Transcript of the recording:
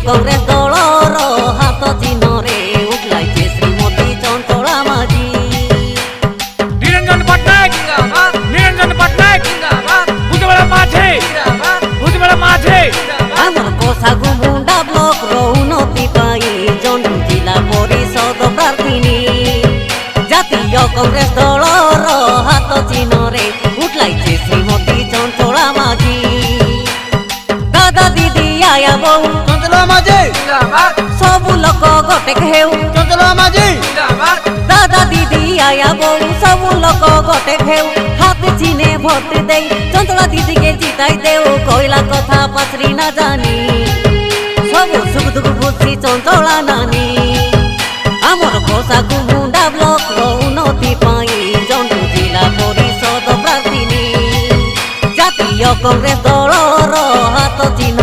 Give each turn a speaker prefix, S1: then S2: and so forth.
S1: କଂଗ୍ରେସ ଦଳର ହାତ ଚିହ୍ନରେ ଉଠଲାଇছে ଶ୍ରୀମତୀ ଚଞ୍ଚଳା ମାଝୀ।
S2: ନିରଞ୍ଜନ ପଟ୍ଟନାୟକ ଜିନ୍ଦାବାଦ, ନିରଞ୍ଜନ ପଟ୍ଟନାୟକ ଜିନ୍ଦାବାଦ, ଭୁଜବଳ ମାଝୀ ଜିନ୍ଦାବାଦ, ଭୁଜବଳ ମାଝୀ।
S1: ଆମର କୋଷାଗୁ ମୁଣ୍ଡା ବ୍ଲକର ଉନ୍ନତି ପାଇଁ ଜଣ୍ଡୁ ଜିଲ୍ଲା ପରିଷଦ ପ୍ରାର୍ଥିନୀ ଜାତୀୟ କଂଗ୍ରେସ ଦଳର ହାତ ଚିହ୍ନରେ ଉଠଲାଇছে ଶ୍ରୀମତୀ ଚଞ୍ଚଳା ମାଝୀ। ଦାଦା ଦିଦି ଆୟା ବୋଉ
S3: ଚଞ୍ଚଳା ମାଝୀ ଜିନ୍ଦାବାଦ,
S1: ସବୁ ଲୋକ ଗୋଟେ ହେଉ
S3: ଚଞ୍ଚଳା ମାଝୀ
S2: ଜିନ୍ଦାବାଦ,
S1: ଦାଦା ଦିଦି ଆୟା ବୋଉ ସବୁ ଲୋକ ଗୋଟେ ହେଉ হাত চিনে ভোট দেই চঞ্চলা দিদিকে জিতাই দেও কইলা কথা পাত্রী না জানি সবু সুখ দুঃখ বুঝি চঞ্চলা নানি। আমার কোষাগু মুন্ডা ব্লকর উন্নতি পাই জন্ডু জিলা পরিষদ প্রার্থিনী জাতীয় কংগ্রেস দলর হাত চিহ্ন